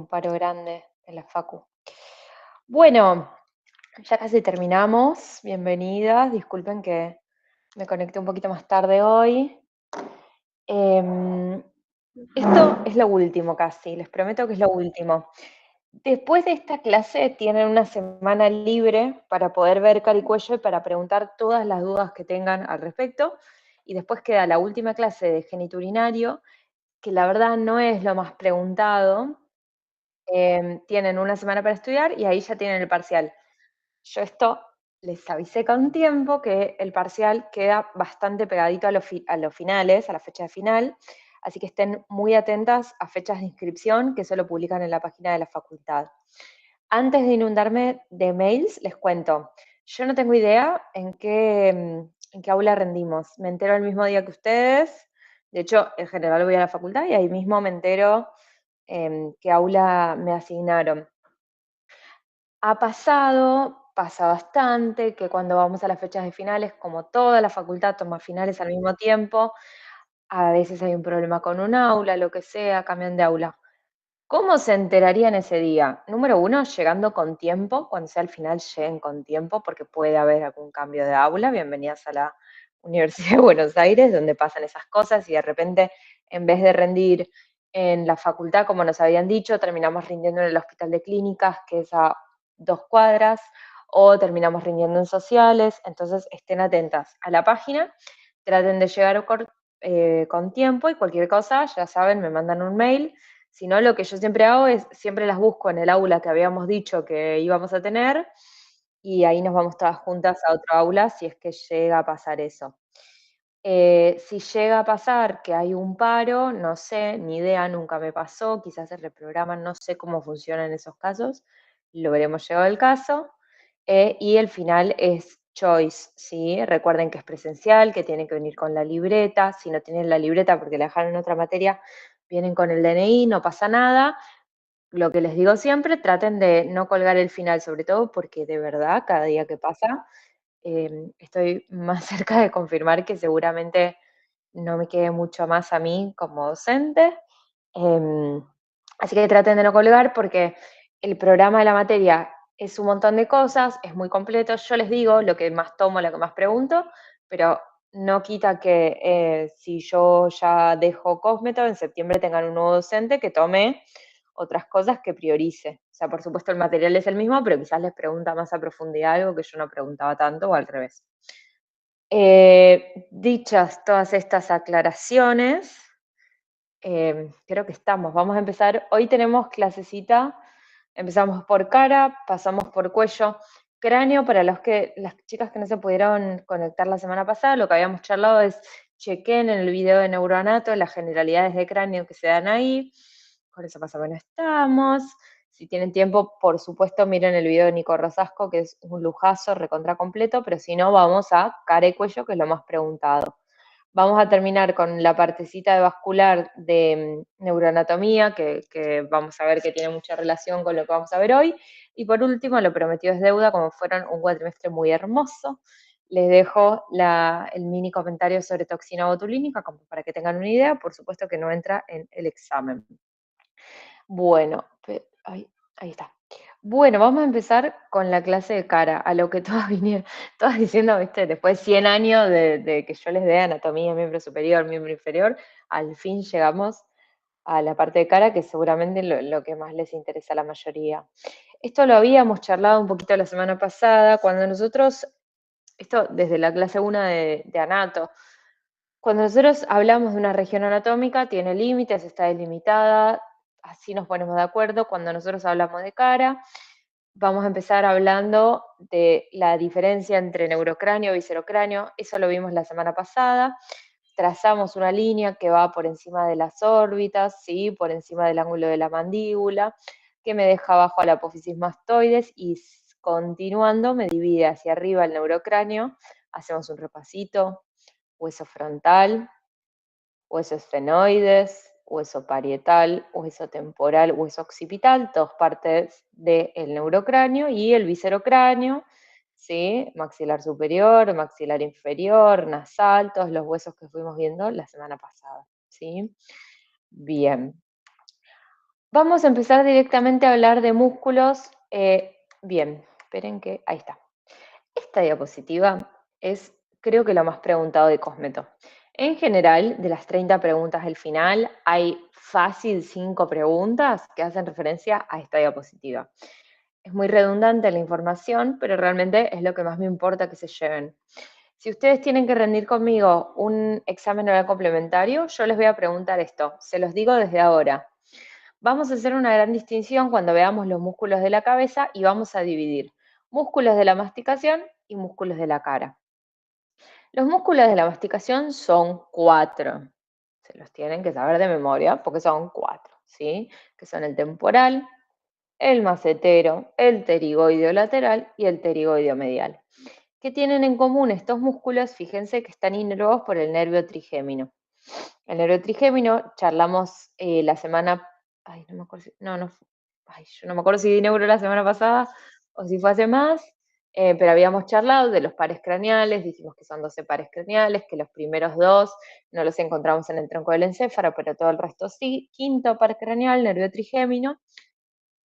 un paro grande en la facu. Bueno, ya casi terminamos. Bienvenidas. Disculpen que me conecté un poquito más tarde hoy. Em, Esto es lo último casi, les prometo que es lo último. Después de esta clase tienen una semana libre para poder ver cara y cuello y para preguntar todas las dudas que tengan al respecto. Y después queda la última clase de geniturinario, que la verdad no es lo más preguntado. Tienen una semana para estudiar y ahí ya tienen el parcial. Yo esto les avisé con tiempo que el parcial queda bastante pegadito a los finales, a la fecha de final, así que estén muy atentas a fechas de inscripción que solo publican en la página de la facultad. Antes de inundarme de mails, les cuento, yo no tengo idea en qué aula rendimos. Me entero el mismo día que ustedes. De hecho, en general voy a la facultad y ahí mismo me entero qué aula me asignaron. Pasa bastante, que cuando vamos a las fechas de finales, como toda la facultad toma finales al mismo tiempo, a veces hay un problema con un aula, lo que sea, cambian de aula. ¿Cómo se enterarían ese día? Número uno, llegando con tiempo, cuando sea el final lleguen con tiempo, porque puede haber algún cambio de aula. Bienvenidas a la Universidad de Buenos Aires, donde pasan esas cosas y de repente, en vez de rendir en la facultad, como nos habían dicho, terminamos rindiendo en el Hospital de Clínicas, que es a 2 cuadras, o terminamos rindiendo en sociales. Entonces, estén atentas a la página, traten de llegar con tiempo y cualquier cosa, ya saben, me mandan un mail. Si no, lo que yo siempre hago es, siempre las busco en el aula que habíamos dicho que íbamos a tener y ahí nos vamos todas juntas a otro aula si es que llega a pasar eso. Si llega a pasar que hay un paro, no sé, ni idea, nunca me pasó, quizás se reprograman, no sé cómo funcionan esos casos, lo veremos llegado el caso. Y el final es choice, ¿sí? Recuerden que es presencial, que tienen que venir con la libreta. Si no tienen la libreta porque la dejaron en otra materia, vienen con el DNI, no pasa nada. Lo que les digo siempre, traten de no colgar el final, sobre todo porque de verdad, cada día que pasa, estoy más cerca de confirmar que seguramente no me quede mucho más a mí como docente. Em, Así que traten de no colgar porque el programa de la materia es un montón de cosas, es muy completo. Yo les digo lo que más tomo, lo que más pregunto, pero no quita que si yo ya dejo Cosmeto, en septiembre tengan un nuevo docente que tome otras cosas que priorice. O sea, por supuesto el material es el mismo, pero quizás les pregunta más a profundidad algo que yo no preguntaba tanto o al revés. Dichas todas estas aclaraciones, creo que estamos. Vamos a empezar. Hoy tenemos clasecita. Empezamos por cara, pasamos por cuello, cráneo. Para las chicas que no se pudieron conectar la semana pasada, lo que habíamos charlado es chequen en el video de Neuroanato las generalidades de cráneo que se dan ahí. Con eso más o menos estamos. Si tienen tiempo, por supuesto, miren el video de Nico Rosasco, que es un lujazo, recontra completo, pero si no, vamos a cara y cuello, que es lo más preguntado. Vamos a terminar con la partecita de vascular de neuroanatomía, que vamos a ver que tiene mucha relación con lo que vamos a ver hoy. Y por último, lo prometido es deuda, como fueron un cuatrimestre muy hermoso. Les dejo el mini comentario sobre toxina botulínica, como para que tengan una idea. Por supuesto que no entra en el examen. Bueno, ahí está. Bueno, vamos a empezar con la clase de cara, a lo que todas vinieron, todas diciendo, viste, después de 100 años de que yo les dé anatomía, miembro superior, miembro inferior, al fin llegamos a la parte de cara, que seguramente lo que más les interesa a la mayoría. Esto lo habíamos charlado un poquito la semana pasada, cuando nosotros, esto desde la clase 1 de Anato, cuando nosotros hablamos de una región anatómica, tiene límites, está delimitada, así nos ponemos de acuerdo. Cuando nosotros hablamos de cara, vamos a empezar hablando de la diferencia entre neurocráneo y viscerocráneo. Eso lo vimos la semana pasada. Trazamos una línea que va por encima de las órbitas, ¿sí? Por encima del ángulo de la mandíbula, que me deja abajo a la apófisis mastoides y continuando me divide hacia arriba el neurocráneo. Hacemos un repasito: hueso frontal, hueso esfenoides, hueso parietal, hueso temporal, hueso occipital, todas partes del neurocráneo, y el viscerocráneo, ¿sí? Maxilar superior, maxilar inferior, nasal, todos los huesos que fuimos viendo la semana pasada, ¿sí? Bien. Vamos a empezar directamente a hablar de músculos. Bien, esperen que, ahí está. Esta diapositiva es, creo que lo más preguntado de Cosmeto. En general, de las 30 preguntas del final, hay fácil 5 preguntas que hacen referencia a esta diapositiva. Es muy redundante la información, pero realmente es lo que más me importa que se lleven. Si ustedes tienen que rendir conmigo un examen oral complementario, yo les voy a preguntar esto. Se los digo desde ahora. Vamos a hacer una gran distinción cuando veamos los músculos de la cabeza y vamos a dividir músculos de la masticación y músculos de la cara. Los músculos de la masticación son 4. Se los tienen que saber de memoria porque son 4, ¿sí? Que son el temporal, el macetero, el pterigoideo lateral y el pterigoideo medial. ¿Qué tienen en común estos músculos? Fíjense que están inervados por el nervio trigémino. El nervio trigémino, charlamos la semana, ay, no me acuerdo si, no, ay, yo no me acuerdo si di neuro la semana pasada o si fue hace más, pero habíamos charlado de los pares craneales, dijimos que son 12 pares craneales, que los primeros 2 no los encontramos en el tronco del encéfalo, pero todo el resto sí. Quinto par craneal, nervio trigémino.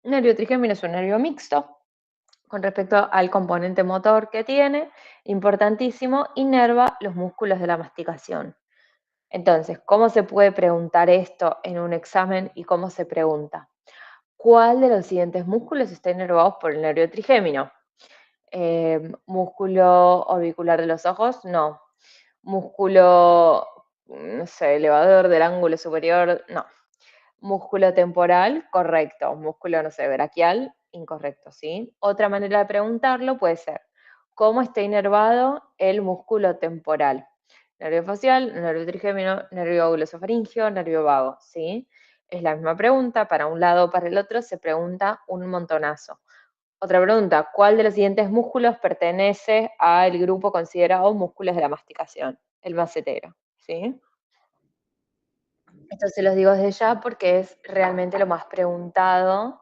Nervio trigémino es un nervio mixto, con respecto al componente motor que tiene, importantísimo, inerva los músculos de la masticación. Entonces, ¿cómo se puede preguntar esto en un examen y cómo se pregunta? ¿Cuál de los siguientes músculos está inervado por el nervio trigémino? ¿Músculo orbicular de los ojos? No. ¿Músculo, no sé, elevador del ángulo superior? No. ¿Músculo temporal? Correcto. ¿Músculo, no sé, braquial? Incorrecto, ¿sí? Otra manera de preguntarlo puede ser, ¿cómo está inervado el músculo temporal? Nervio facial, nervio trigémino, nervio glosofaringeo, nervio vago, ¿sí? Es la misma pregunta, para un lado o para el otro se pregunta un montonazo. Otra pregunta, ¿cuál de los siguientes músculos pertenece al grupo considerado músculos de la masticación? El macetero, ¿sí? Esto se los digo desde ya porque es realmente lo más preguntado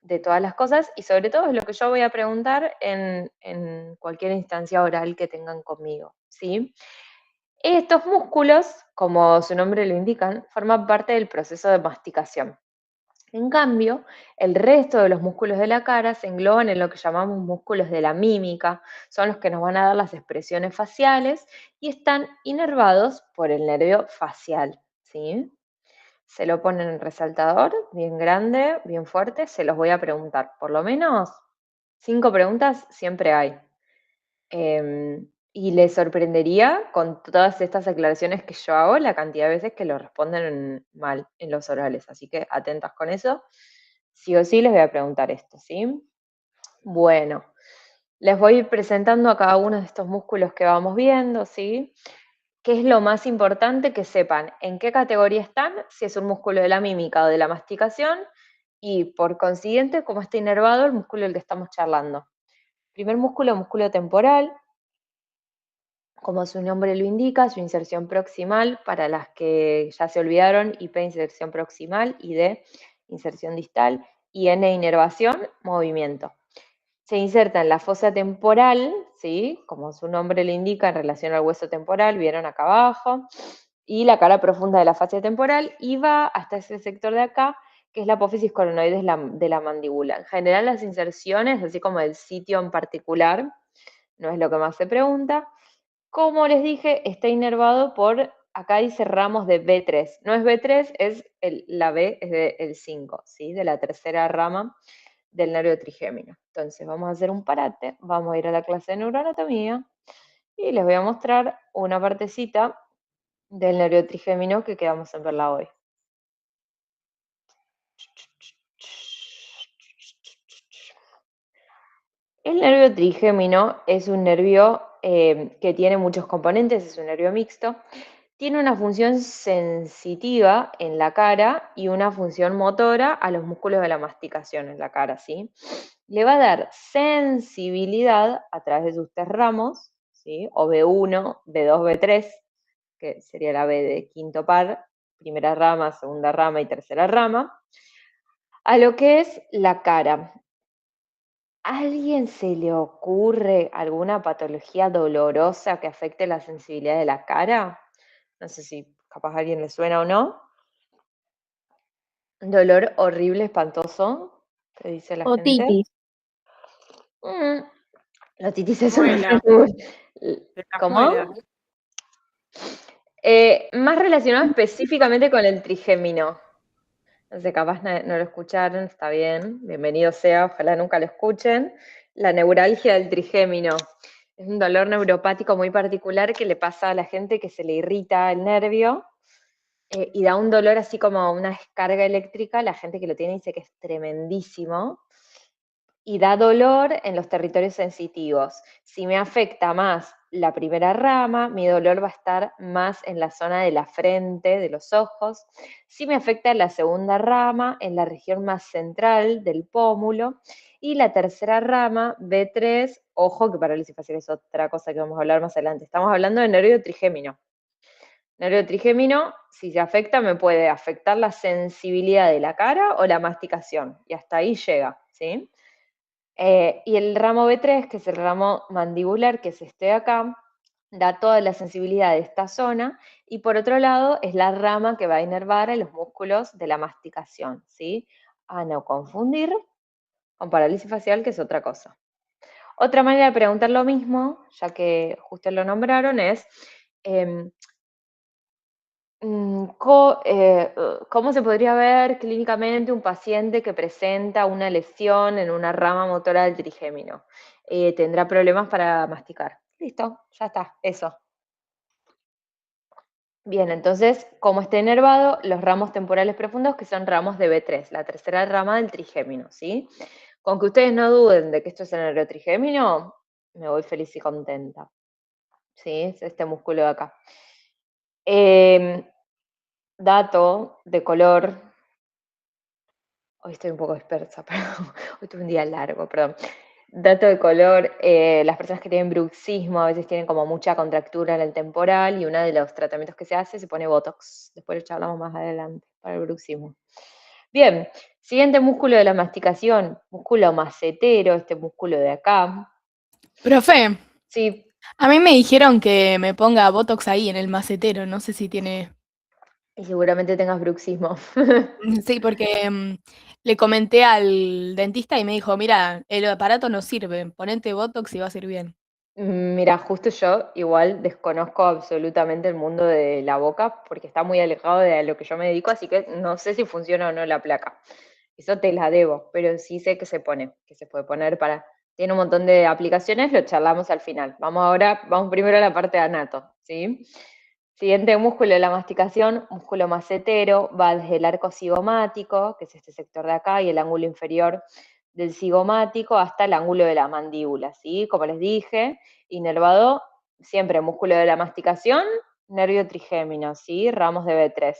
de todas las cosas y sobre todo es lo que yo voy a preguntar en cualquier instancia oral que tengan conmigo, ¿sí? Estos músculos, como su nombre lo indican, forman parte del proceso de masticación. En cambio, el resto de los músculos de la cara se engloban en lo que llamamos músculos de la mímica, son los que nos van a dar las expresiones faciales y están inervados por el nervio facial, ¿sí? Se lo ponen en resaltador, bien grande, bien fuerte, se los voy a preguntar. Por lo menos 5 preguntas siempre hay. Y les sorprendería con todas estas aclaraciones que yo hago, la cantidad de veces que lo responden mal en los orales. Así que atentas con eso. Sí o sí les voy a preguntar esto, ¿sí? Bueno, les voy a ir presentando a cada uno de estos músculos que vamos viendo, ¿sí? ¿Qué es lo más importante? Que sepan en qué categoría están, si es un músculo de la mímica o de la masticación, y por consiguiente, cómo está inervado el músculo del que estamos charlando. Primer músculo, músculo temporal, como su nombre lo indica, su inserción proximal, para las que ya se olvidaron, IP inserción proximal, ID inserción distal, y N inervación, movimiento. Se inserta en la fosa temporal, ¿sí? Como su nombre lo indica en relación al hueso temporal, vieron acá abajo, y la cara profunda de la fascia temporal, y va hasta ese sector de acá, que es la apófisis coronoides de la mandíbula. En general las inserciones, así como el sitio en particular, no es lo que más se pregunta. Como les dije, está inervado por, acá dice ramos de B3. No es B3, es la B es del 5, ¿sí? De la tercera rama del nervio trigémino. Entonces vamos a hacer un parate, vamos a ir a la clase de neuroanatomía y les voy a mostrar una partecita del nervio trigémino que quedamos en verla hoy. El nervio trigémino es un nervio que tiene muchos componentes, es un nervio mixto. Tiene una función sensitiva en la cara y una función motora a los músculos de la masticación en la cara, ¿sí? Le va a dar sensibilidad a través de sus 3 ramos, ¿sí? O B1, B2, B3, que sería la B de quinto par, primera rama, segunda rama y tercera rama, a lo que es la cara. ¿A alguien se le ocurre alguna patología dolorosa que afecte la sensibilidad de la cara? No sé si capaz a alguien le suena o no. Dolor horrible, espantoso, que dice la gente. Otitis. Mm, la otitis es un Muela, de la muela. ¿Cómo? Más relacionado específicamente con el trigémino. No sé, capaz no lo escucharon, está bien, bienvenido sea, ojalá nunca lo escuchen. La neuralgia del trigémino. Es un dolor neuropático muy particular que le pasa a la gente que se le irrita el nervio y da un dolor así como una descarga eléctrica. La gente que lo tiene dice que es tremendísimo y da dolor en los territorios sensitivos. Si me afecta más la primera rama, mi dolor va a estar más en la zona de la frente, de los ojos. Si me afecta la segunda rama, en la región más central del pómulo. Y la tercera rama, B3, ojo que parálisis facial es otra cosa que vamos a hablar más adelante. Estamos hablando de nervio trigémino. Nervio trigémino, si se afecta, me puede afectar la sensibilidad de la cara o la masticación. Y hasta ahí llega, ¿sí? Y el ramo B3, que es el ramo mandibular, que es este de acá, da toda la sensibilidad de esta zona, y por otro lado es la rama que va a inervar a los músculos de la masticación, ¿sí? A no confundir con parálisis facial, que es otra cosa. Otra manera de preguntar lo mismo, ya que justo lo nombraron, es em, ¿cómo se podría ver clínicamente un paciente que presenta una lesión en una rama motora del trigémino? Tendrá problemas para masticar. Listo, ya está, eso. Bien, entonces, como está inervado, los ramos temporales profundos, que son ramos de B3, la tercera rama del trigémino, ¿sí? Con que ustedes no duden de que esto es el neurotrigémino, me voy feliz y contenta. ¿Sí? Es este músculo de acá. Dato de color. Hoy estoy un poco dispersa, pero hoy tuve un día largo, perdón. Dato de color, las personas que tienen bruxismo a veces tienen como mucha contractura en el temporal y uno de los tratamientos que se hace se pone Botox. Después lo charlamos más adelante para el bruxismo. Bien, siguiente músculo de la masticación, músculo macetero, este músculo de acá. Profe, Sí, a mí me dijeron que me ponga Botox ahí en el macetero, no sé si tiene... y seguramente tengas bruxismo. Sí, porque le comenté al dentista y me dijo, mira, el aparato no sirve, ponete Botox y va a ir bien. Mira, justo yo igual desconozco absolutamente el mundo de la boca porque está muy alejado de a lo que yo me dedico, así que no sé si funciona o no la placa. Eso te la debo, pero sí sé que se pone, que se puede poner para... Tiene un montón de aplicaciones, lo charlamos al final. Vamos primero a la parte de anato, ¿sí? Siguiente músculo de la masticación, músculo macetero, va desde el arco cigomático, que es este sector de acá, y el ángulo inferior del cigomático hasta el ángulo de la mandíbula, ¿sí? Como les dije, inervado, siempre músculo de la masticación, nervio trigémino, ¿sí? Ramos de B3.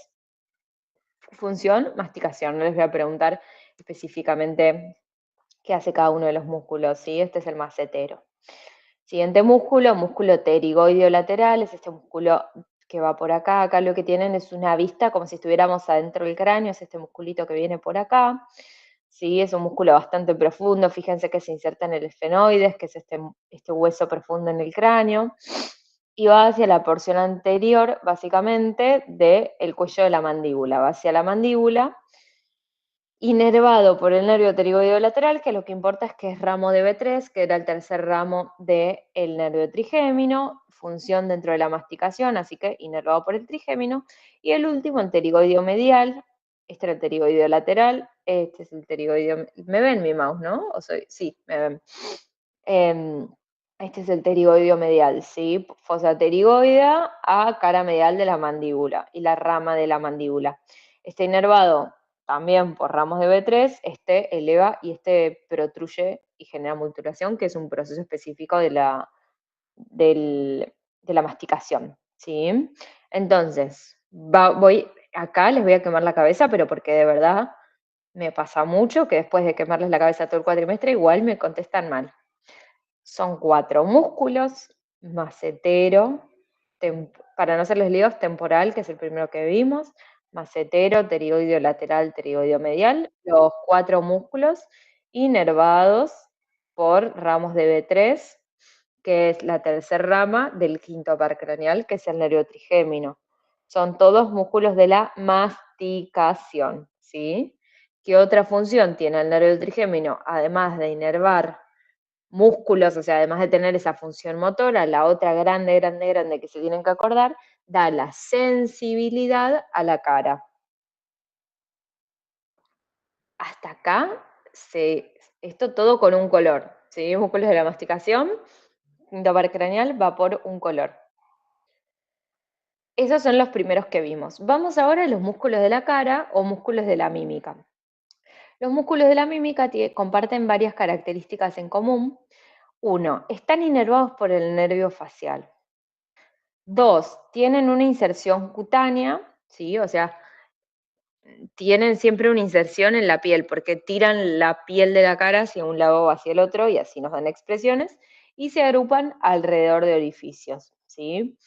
Función, masticación. No les voy a preguntar específicamente qué hace cada uno de los músculos, ¿sí? Este es el macetero. Siguiente músculo, músculo pterigoideo lateral, es este músculo que va por acá. Acá lo que tienen es una vista como si estuviéramos adentro del cráneo, es este musculito que viene por acá. Sí, es un músculo bastante profundo, fíjense que se inserta en el esfenoides, que es este hueso profundo en el cráneo, y va hacia la porción anterior, básicamente, del cuello de la mandíbula, va hacia la mandíbula, inervado por el nervio pterigoideo lateral, que lo que importa es que es ramo de B3, que era el tercer ramo del nervio trigémino, función dentro de la masticación, así que inervado por el trigémino, y el último, el pterigoideo medial, este era el pterigoideo lateral, este es el pterigoideo, ¿me ven mi mouse, no? Sí, me ven. Este es el pterigoideo medial, ¿sí? Fosa pterigoidea a cara medial de la mandíbula y la rama de la mandíbula. Está inervado también por ramos de B3, este eleva y este protruye y genera mutulación, que es un proceso específico de la masticación, ¿sí? Entonces, acá les voy a quemar la cabeza, pero porque de verdad me pasa mucho que después de quemarles la cabeza todo el cuatrimestre, igual me contestan mal. Son 4 músculos, macetero, para no hacerles líos, temporal, que es el primero que vimos, macetero, pterigoideo lateral, pterigoideo medial, los 4 músculos inervados por ramos de B3, que es la tercera rama del quinto par craneal, que es el nervio trigémino. Son todos músculos de la masticación, ¿sí? ¿Qué otra función tiene el nervio trigémino? Además de inervar músculos, o sea, además de tener esa función motora, la otra grande que se tienen que acordar, da la sensibilidad a la cara. Hasta acá, esto todo con un color, ¿sí? Músculos de la masticación, quinto par craneal va por un color. Esos son los primeros que vimos. Vamos ahora a los músculos de la cara o músculos de la mímica. Los músculos de la mímica comparten varias características en común. 1. Están inervados por el nervio facial. 2. Tienen una inserción cutánea, ¿sí? O sea, tienen siempre una inserción en la piel porque tiran la piel de la cara hacia un lado o hacia el otro y así nos dan expresiones y se agrupan alrededor de orificios, ¿sí?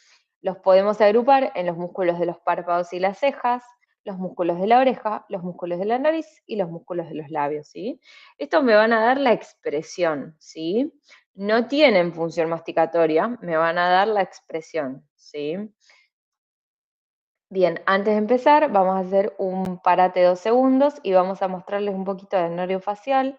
Los podemos agrupar en los músculos de los párpados y las cejas, los músculos de la oreja, los músculos de la nariz y los músculos de los labios, ¿sí? Estos me van a dar la expresión, ¿sí? No tienen función masticatoria, me van a dar la expresión, ¿sí? Bien, antes de empezar vamos a hacer un parate de 2 segundos y vamos a mostrarles un poquito del nervio facial.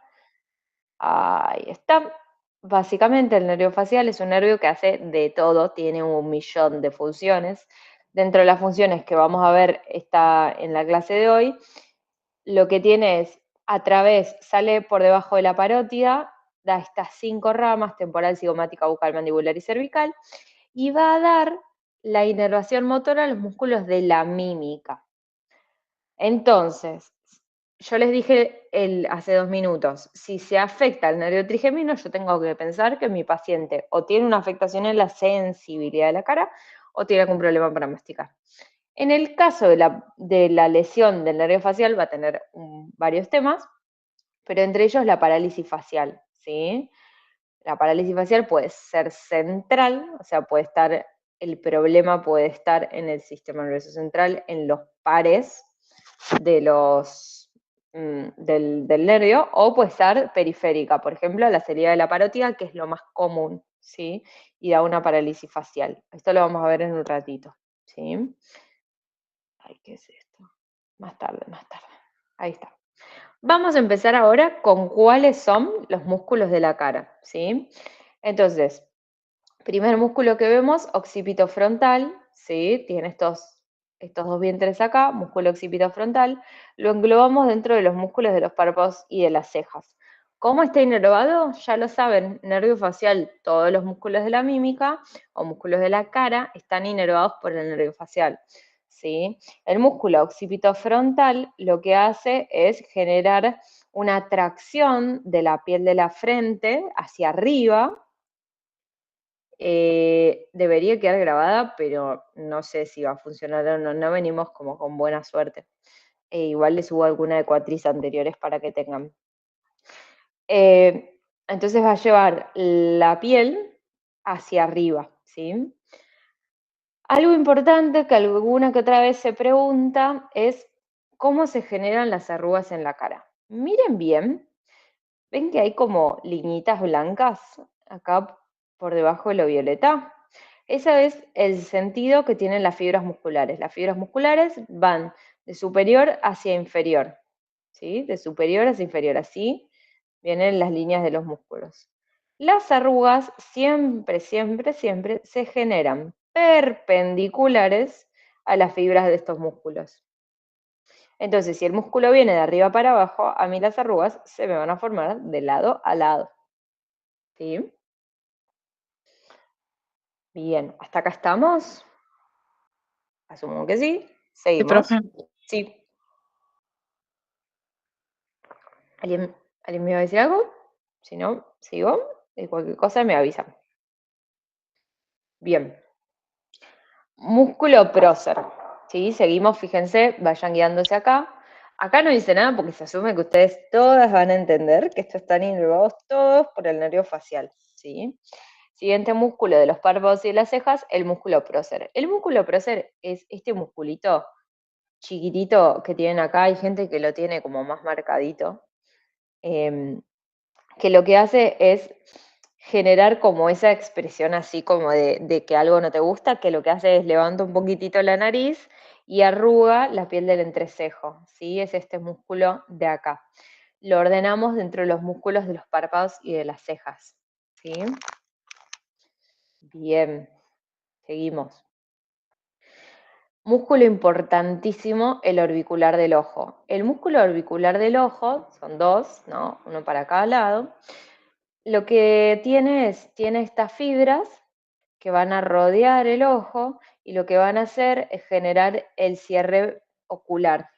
Ahí está. Básicamente el nervio facial es un nervio que hace de todo, tiene 1.000.000 de funciones. Dentro de las funciones que vamos a ver en la clase de hoy, lo que tiene es, sale por debajo de la parótida, da estas 5 ramas, temporal, cigomática, bucal, mandibular y cervical, y va a dar la inervación motora a los músculos de la mímica. Entonces, yo les dije hace 2 minutos, si se afecta el nervio trigémino, yo tengo que pensar que mi paciente o tiene una afectación en la sensibilidad de la cara o tiene algún problema para masticar. En el caso de la lesión del nervio facial va a tener varios temas, pero entre ellos la parálisis facial, ¿sí? La parálisis facial puede ser central, o sea, el problema puede estar en el sistema nervioso central, en los pares del nervio, o puede estar periférica, por ejemplo, la salida de la parótida, que es lo más común, ¿sí? Y da una parálisis facial. Esto lo vamos a ver en un ratito, ¿sí? Ay, ¿qué es esto? Más tarde. Ahí está. Vamos a empezar ahora con cuáles son los músculos de la cara, ¿sí? Entonces, primer músculo que vemos, occipito frontal, ¿sí? Tiene estos 2 vientres acá, músculo occipito frontal. Lo englobamos dentro de los músculos de los párpados y de las cejas. ¿Cómo está inervado? Ya lo saben, nervio facial, todos los músculos de la mímica o músculos de la cara están inervados por el nervio facial, ¿sí? El músculo occipito frontal lo que hace es generar una tracción de la piel de la frente hacia arriba. Debería quedar grabada, pero no sé si va a funcionar o no. No venimos como con buena suerte. Igual les subo alguna de cuatriz anteriores para que tengan. Entonces va a llevar la piel hacia arriba, ¿sí? Algo importante que alguna que otra vez se pregunta es cómo se generan las arrugas en la cara. Miren bien, ven que hay como liñitas blancas acá por debajo de lo violeta. Ese es el sentido que tienen las fibras musculares. Las fibras musculares van de superior hacia inferior, ¿sí? De superior hacia inferior, así vienen las líneas de los músculos. Las arrugas siempre se generan perpendiculares a las fibras de estos músculos. Entonces, si el músculo viene de arriba para abajo, a mí las arrugas se me van a formar de lado a lado, ¿sí? Bien, ¿hasta acá estamos? Asumo que sí. Seguimos. profe. Sí. ¿Alguien me va a decir algo? Si no, sigo. Y cualquier cosa me avisan. Bien. Músculo prócer. ¿Sí? Seguimos, fíjense, vayan guiándose acá. Acá no dice nada porque se asume que ustedes todas van a entender que estos están inervados todos por el nervio facial. ¿Sí? Siguiente músculo de los párpados y de las cejas, el músculo prócer. El músculo prócer es este musculito chiquitito que tienen acá. Hay gente que lo tiene como más marcadito. Que lo que hace es generar como esa expresión así como de que algo no te gusta, que lo que hace es levanta un poquitito la nariz y arruga la piel del entrecejo, ¿sí? Es este músculo de acá. Lo ordenamos dentro de los músculos de los párpados y de las cejas, ¿sí? Bien, seguimos. Músculo importantísimo, el orbicular del ojo. El músculo orbicular del ojo, son dos, ¿no? Uno para cada lado. Lo que tiene estas fibras que van a rodear el ojo y lo que van a hacer es generar el cierre ocular.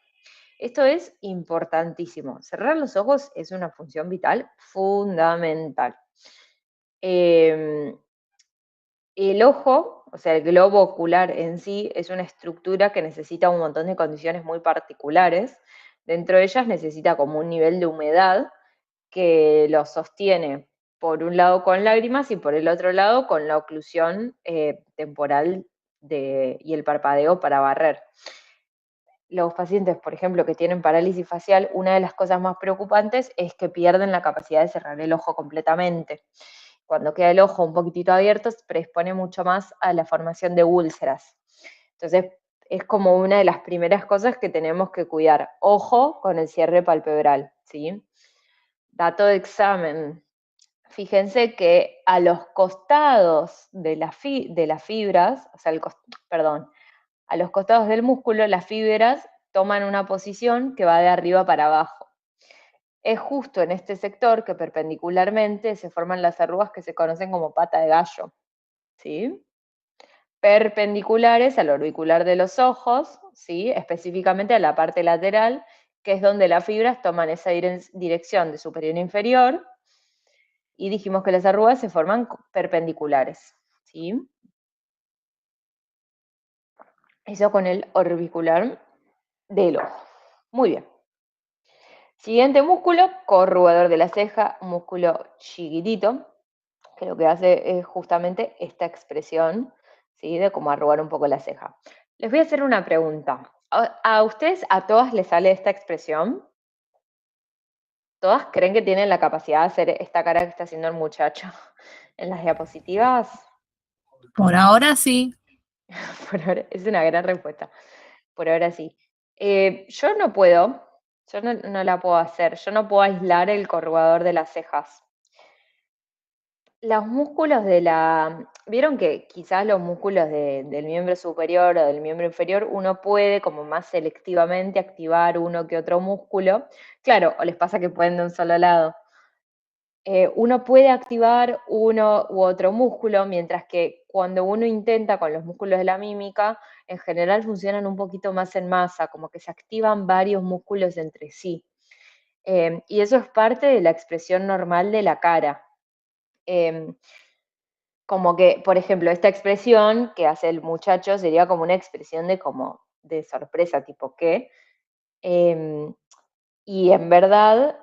Esto es importantísimo. Cerrar los ojos es una función vital fundamental. El ojo, o sea, el globo ocular en sí, es una estructura que necesita un montón de condiciones muy particulares. Dentro de ellas necesita como un nivel de humedad que lo sostiene por un lado con lágrimas y por el otro lado con la oclusión temporal y el parpadeo para barrer. Los pacientes, por ejemplo, que tienen parálisis facial, una de las cosas más preocupantes es que pierden la capacidad de cerrar el ojo completamente. Cuando queda el ojo un poquitito abierto, se predispone mucho más a la formación de úlceras. Entonces, es como una de las primeras cosas que tenemos que cuidar. Ojo con el cierre palpebral, ¿sí? Dato de examen. Fíjense que a los costados de las fibras, o sea, a los costados del músculo, las fibras toman una posición que va de arriba para abajo. Es justo en este sector que perpendicularmente se forman las arrugas que se conocen como pata de gallo, ¿sí? Perpendiculares al orbicular de los ojos, ¿sí? Específicamente a la parte lateral, que es donde las fibras toman esa dirección de superior a inferior, y dijimos que las arrugas se forman perpendiculares, ¿sí? Eso con el orbicular del ojo. Muy bien. Siguiente músculo, corrugador de la ceja, un músculo chiquitito, que lo que hace es justamente esta expresión, ¿sí? De cómo arrugar un poco la ceja. Les voy a hacer una pregunta. ¿A ustedes, a todas les sale esta expresión? ¿Todas creen que tienen la capacidad de hacer esta cara que está haciendo el muchacho en las diapositivas? Por ahora sí. Por ahora, es una gran respuesta. Por ahora sí. Yo no puedo, yo no la puedo hacer, yo no puedo aislar el corrugador de las cejas. Los músculos vieron que quizás los músculos del miembro superior o del miembro inferior uno puede como más selectivamente activar uno que otro músculo. Claro, o les pasa que pueden de un solo lado. Uno puede activar uno u otro músculo, mientras que cuando uno intenta con los músculos de la mímica, en general funcionan un poquito más en masa, como que se activan varios músculos entre sí. Y eso es parte de la expresión normal de la cara. Como que, por ejemplo, esta expresión que hace el muchacho sería como una expresión de sorpresa, tipo ¿qué? Y en verdad,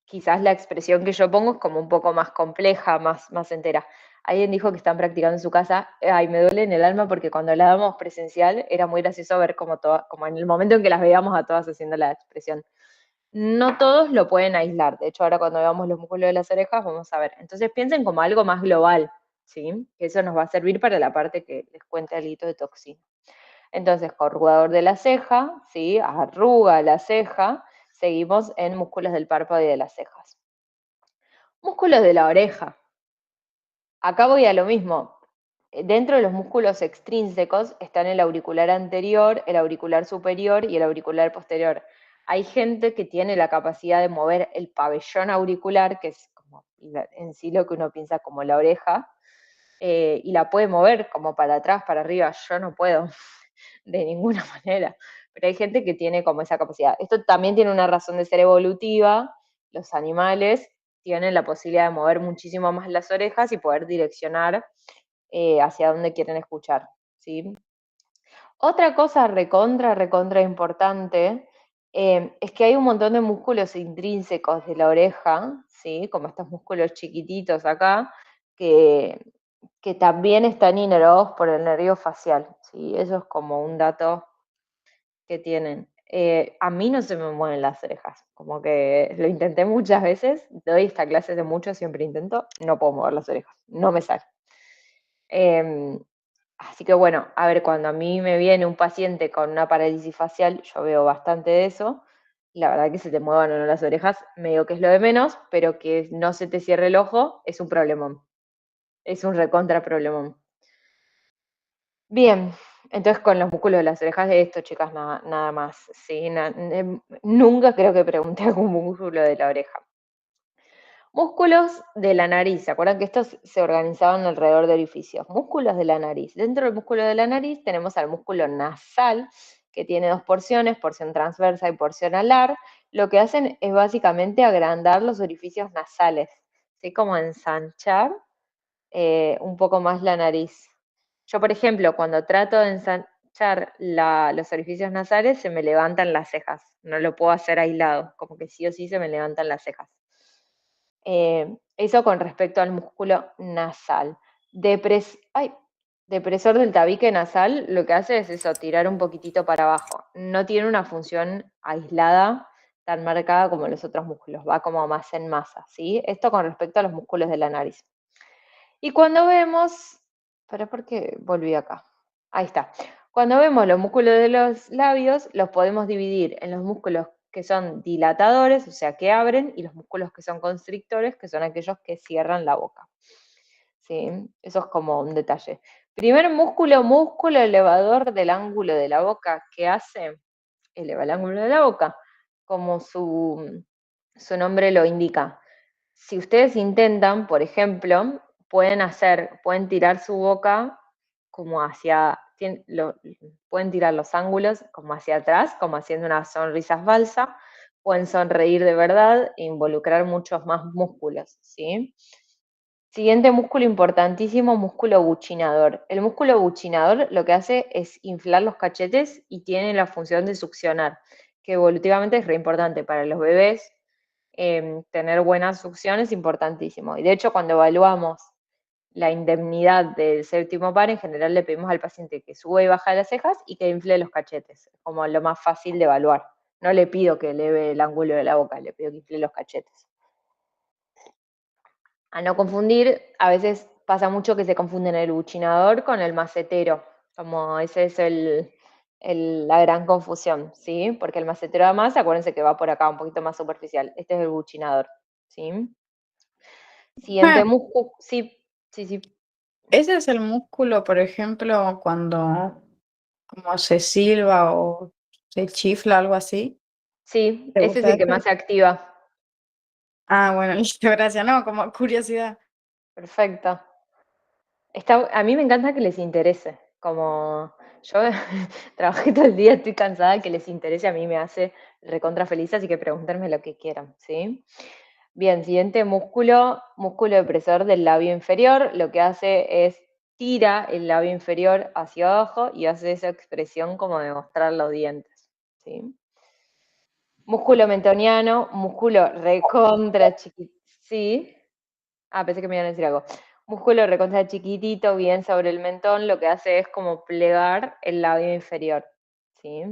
quizás la expresión que yo pongo es como un poco más compleja, más entera. Alguien dijo que están practicando en su casa, ay, me duele en el alma porque cuando la damos presencial era muy gracioso ver como en el momento en que las veíamos a todas haciendo la expresión. No todos lo pueden aislar, de hecho ahora cuando veamos los músculos de las orejas vamos a ver. Entonces piensen como algo más global, ¿sí? Que eso nos va a servir para la parte que les cuente algo de toxina. Entonces, corrugador de la ceja, ¿sí? Arruga la ceja. Seguimos en músculos del párpado y de las cejas. Músculos de la oreja. Acá voy a lo mismo. Dentro de los músculos extrínsecos están el auricular anterior, el auricular superior y el auricular posterior. Hay gente que tiene la capacidad de mover el pabellón auricular, que es como en sí lo que uno piensa como la oreja, y la puede mover como para atrás, para arriba. Yo no puedo de ninguna manera, pero hay gente que tiene como esa capacidad. Esto también tiene una razón de ser evolutiva. Los animales tienen la posibilidad de mover muchísimo más las orejas y poder direccionar hacia dónde quieren escuchar, ¿sí? Otra cosa recontra importante es que hay un montón de músculos intrínsecos de la oreja, ¿sí? Como estos músculos chiquititos acá, que también están inervados por el nervio facial, ¿sí? Eso es como un dato que tienen. A mí no se me mueven las orejas, como que lo intenté muchas veces, doy esta clase de mucho, siempre intento, no puedo mover las orejas, no me sale. Así que bueno, a ver, cuando a mí me viene un paciente con una parálisis facial, yo veo bastante de eso. La verdad que se te muevan o no las orejas, medio que es lo de menos, pero que no se te cierre el ojo es un problemón. Es un recontra problemón. Bien, entonces con los músculos de las orejas de esto, chicas, nada más. ¿Sí? Nunca creo que pregunté algún músculo de la oreja. Músculos de la nariz. ¿Se acuerdan que estos se organizaban alrededor de orificios? Músculos de la nariz. Dentro del músculo de la nariz tenemos al músculo nasal, que tiene dos porciones, porción transversa y porción alar. Lo que hacen es básicamente agrandar los orificios nasales, ¿sí? Como ensanchar un poco más la nariz. Yo, por ejemplo, cuando trato de ensanchar los orificios nasales, se me levantan las cejas. No lo puedo hacer aislado, como que sí o sí se me levantan las cejas. Eso con respecto al músculo nasal. Depresor del tabique nasal lo que hace es eso, tirar un poquitito para abajo. No tiene una función aislada tan marcada como los otros músculos, va como más en masa, ¿sí? Esto con respecto a los músculos de la nariz. Y cuando vemos, ¿por qué volví acá? Ahí está. Cuando vemos los músculos de los labios, los podemos dividir en los músculos que son dilatadores, o sea, que abren, y los músculos que son constrictores, que son aquellos que cierran la boca. ¿Sí? Eso es como un detalle. Primer músculo elevador del ángulo de la boca. ¿Qué hace? Eleva el ángulo de la boca, como su nombre lo indica. Si ustedes intentan, por ejemplo, pueden tirar su boca como pueden tirar los ángulos como hacia atrás, como haciendo una sonrisa falsa, pueden sonreír de verdad e involucrar muchos más músculos, ¿sí? Siguiente músculo importantísimo, músculo buchinador. El músculo buchinador lo que hace es inflar los cachetes y tiene la función de succionar, que evolutivamente es re importante para los bebés. Tener buena succión es importantísimo. Y de hecho, cuando evaluamos la indemnidad del séptimo par, en general le pedimos al paciente que suba y baja las cejas y que infle los cachetes, como lo más fácil de evaluar. No le pido que eleve el ángulo de la boca, le pido que infle los cachetes. A no confundir, a veces pasa mucho que se confunden el buchinador con el macetero, como ese es la gran confusión, ¿sí? Porque el macetero además, acuérdense que va por acá, un poquito más superficial. Este es el buchinador, ¿sí? Siguiente músculo, sí, sí, sí. Ese es el músculo, por ejemplo, cuando como se silba o se chifla, algo así. Sí, ¿Te ese es gusta el que ese? más se activa. Ah, bueno, listo, gracias. No, como curiosidad. Perfecto. A mí me encanta que les interese. Como yo trabajé todo el día, estoy cansada, que les interese a mí me hace recontra feliz, así que pregúntenme lo que quieran, ¿sí? Bien, siguiente músculo depresor del labio inferior. Lo que hace es tira el labio inferior hacia abajo y hace esa expresión como de mostrar los dientes, ¿sí? Músculo mentoniano, músculo recontra chiquitito. Sí. Pensé que me iban a decir algo. Músculo recontra chiquitito, bien sobre el mentón, lo que hace es como plegar el labio inferior. ¿Sí?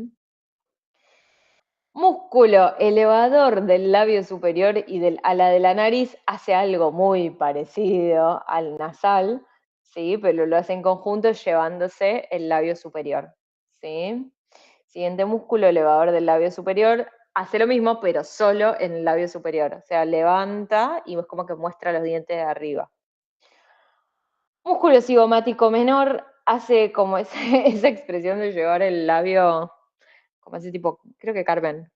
Músculo elevador del labio superior y del ala de la nariz hace algo muy parecido al nasal, ¿sí? Pero lo hace en conjunto llevándose el labio superior. ¿Sí? Siguiente músculo elevador del labio superior hace lo mismo, pero solo en el labio superior. O sea, levanta y es como que muestra los dientes de arriba. Músculo cigomático menor hace como esa expresión de llevar el labio, como ese tipo, creo que Carmen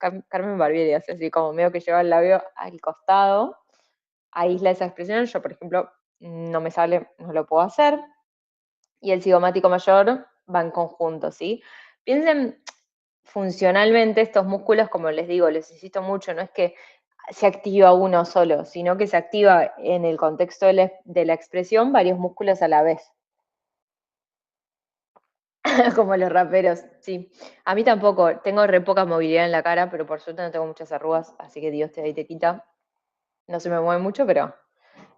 Barbieri hace así, como medio que lleva el labio al costado, aísla esa expresión. Yo, por ejemplo, no me sale, no lo puedo hacer. Y el cigomático mayor va en conjunto, ¿sí? Piensen funcionalmente estos músculos, como les digo, les insisto mucho, no es que se activa uno solo, sino que se activa en el contexto de la expresión varios músculos a la vez. Como los raperos, sí. A mí tampoco, tengo re poca movilidad en la cara, pero por suerte no tengo muchas arrugas, así que Dios te quita. No se me mueve mucho, pero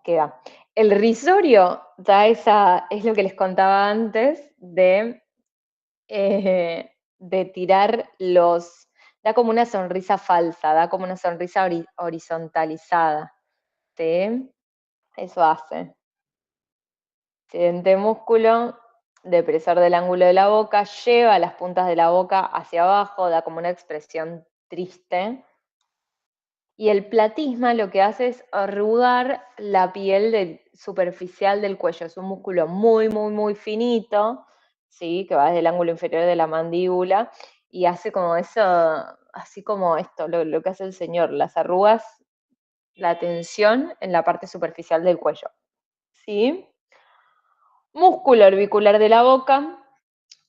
queda. El risorio es lo que les contaba antes de tirar da como una sonrisa falsa, da como una sonrisa horizontalizada, ¿sí? Eso hace. Siguiente músculo, depresor del ángulo de la boca, lleva las puntas de la boca hacia abajo, da como una expresión triste. Y el platisma lo que hace es arrugar la piel superficial del cuello. Es un músculo muy, muy, muy finito, ¿sí? Que va desde el ángulo inferior de la mandíbula y hace como eso, así como esto, lo que hace el señor, las arrugas, la tensión en la parte superficial del cuello. ¿Sí? Músculo orbicular de la boca.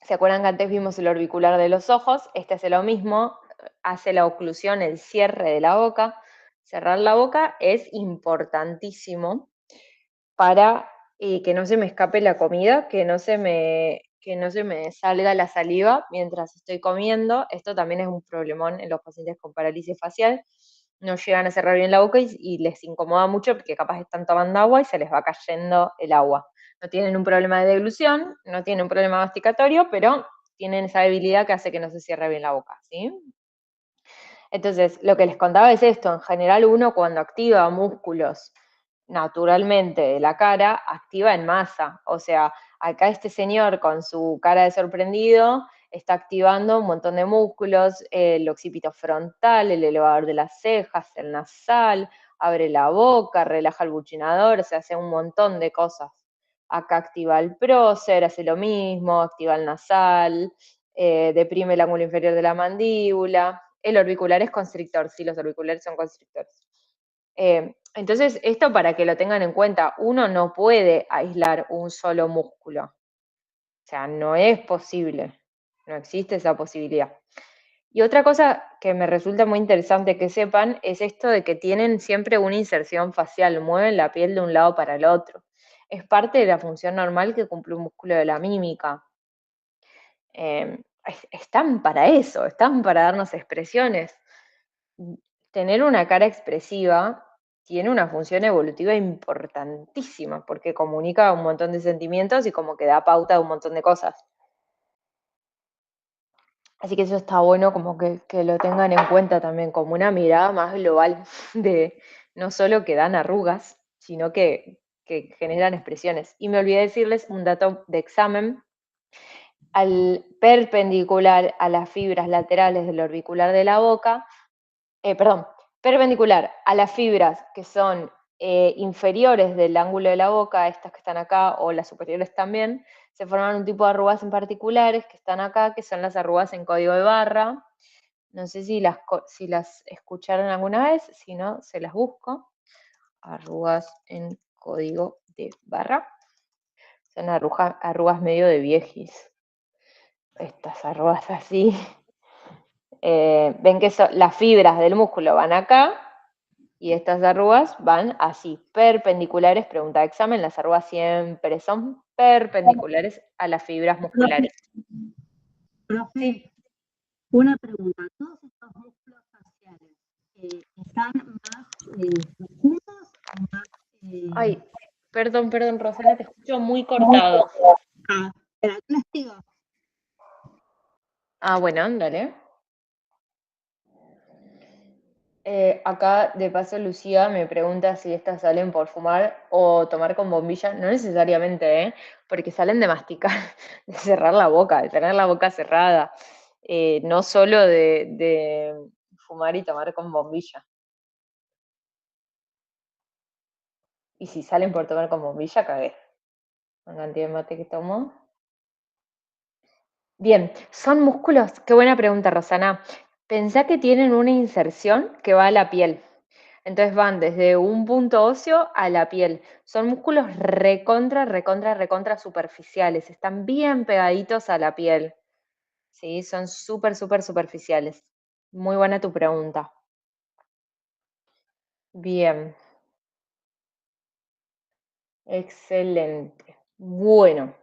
¿Se acuerdan que antes vimos el orbicular de los ojos? Este hace lo mismo, hace la oclusión, el cierre de la boca. Cerrar la boca es importantísimo para que no se me escape la comida, que no se me salga la saliva mientras estoy comiendo. Esto también es un problemón en los pacientes con parálisis facial. No llegan a cerrar bien la boca y les incomoda mucho porque capaz están tomando agua y se les va cayendo el agua. No tienen un problema de deglución, no tienen un problema masticatorio, pero tienen esa debilidad que hace que no se cierre bien la boca, ¿sí? Entonces, lo que les contaba es esto, en general uno cuando activa músculos naturalmente de la cara, activa en masa. O sea, acá este señor con su cara de sorprendido está activando un montón de músculos, el occipito frontal, el elevador de las cejas, el nasal, abre la boca, relaja el buchinador, se hace un montón de cosas. Acá activa el prócer, hace lo mismo, activa el nasal, deprime el ángulo inferior de la mandíbula. El orbicular es constrictor, sí, los auriculares son constrictores. Entonces, esto para que lo tengan en cuenta, uno no puede aislar un solo músculo. O sea, no es posible, no existe esa posibilidad. Y otra cosa que me resulta muy interesante que sepan es esto de que tienen siempre una inserción facial, mueven la piel de un lado para el otro. Es parte de la función normal que cumple un músculo de la mímica. Están para eso, están para darnos expresiones. Tener una cara expresiva tiene una función evolutiva importantísima porque comunica un montón de sentimientos y como que da pauta de un montón de cosas. Así que eso está bueno como que lo tengan en cuenta también como una mirada más global de no solo que dan arrugas, sino que generan expresiones. Y me olvidé decirles un dato de examen. Al perpendicular a las fibras laterales del orbicular de la boca, perpendicular a las fibras que son inferiores del ángulo de la boca, estas que están acá, o las superiores también, se forman un tipo de arrugas en particulares que están acá, que son las arrugas en código de barra. No sé si las escucharon alguna vez, si no, se las busco. Arrugas en código de barra. Son arrugas medio de viejis. Estas arrugas así. Ven que las fibras del músculo van acá y estas arrugas van así, perpendiculares, pregunta de examen, las arrugas siempre son perpendiculares a las fibras musculares. Profe, Sí. una pregunta, ¿todos estos músculos faciales están más juntos o más... Ay, perdón, Rosana, te escucho muy cortado. Pero aquí les digo. Bueno, dale. Acá, de paso, Lucía me pregunta si estas salen por fumar o tomar con bombilla. No necesariamente, porque salen de masticar, de cerrar la boca, de tener la boca cerrada. No solo de fumar y tomar con bombilla. Y si salen por tomar con bombilla, cagué. La cantidad de mate que tomo. Bien, son músculos. Qué buena pregunta, Rosana. Pensá que tienen una inserción que va a la piel. Entonces van desde un punto óseo a la piel. Son músculos recontra superficiales. Están bien pegaditos a la piel. ¿Sí? Son súper superficiales. Muy buena tu pregunta. Bien. Excelente. Bueno.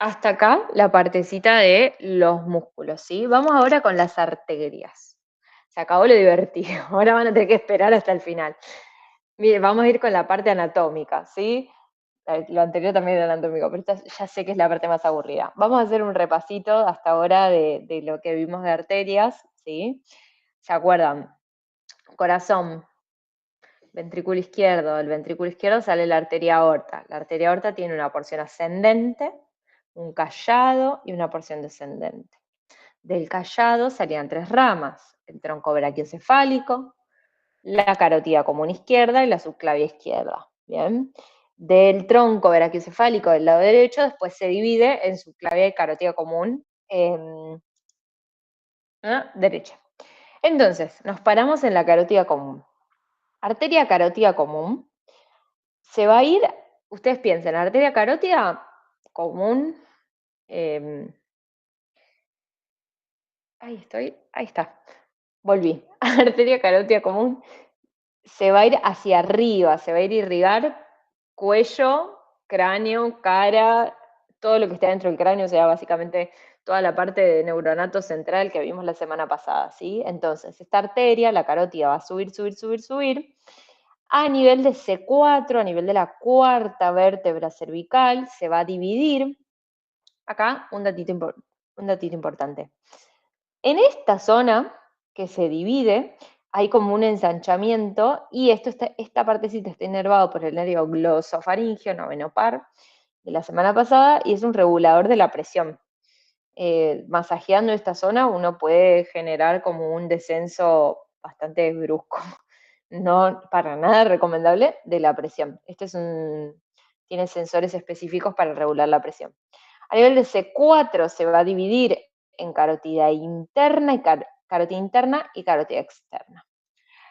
Hasta acá la partecita de los músculos, ¿sí? Vamos ahora con las arterias. Se acabó lo divertido. Ahora van a tener que esperar hasta el final. Mire, vamos a ir con la parte anatómica, ¿sí? Lo anterior también era anatómico, pero esta ya sé que es la parte más aburrida. Vamos a hacer un repasito hasta ahora de lo que vimos de arterias, ¿sí? ¿Se acuerdan? Corazón, ventrículo izquierdo. Del ventrículo izquierdo sale la arteria aorta. La arteria aorta tiene una porción ascendente, un callado y una porción descendente. Del callado salían 3 ramas, el tronco brachiocefálico, la carótida común izquierda y la subclavia izquierda. Bien. Del tronco brachiocefálico del lado derecho, después se divide en subclavia y carótida común derecha. Entonces, nos paramos en la carótida común. Arteria carótida común se va a ir, ustedes piensen, arteria carótida común, ahí está, volví. Arteria carótida común se va a ir hacia arriba, se va a ir a irrigar cuello, cráneo, cara, todo lo que está dentro del cráneo, o sea, básicamente toda la parte de neuronato central que vimos la semana pasada, ¿sí? Entonces, esta arteria, la carótida, va a subir, subir, subir, subir, a nivel de C4, a nivel de la cuarta vértebra cervical, se va a dividir. Acá, un datito importante. En esta zona que se divide, hay como un ensanchamiento y esta partecita está inervado por el nervio glosofaringeo, noveno par, de la semana pasada, y es un regulador de la presión. Masajeando esta zona uno puede generar como un descenso bastante brusco, no para nada recomendable, de la presión. Tiene sensores específicos para regular la presión. A nivel de C4 se va a dividir en carótida interna y carótida externa.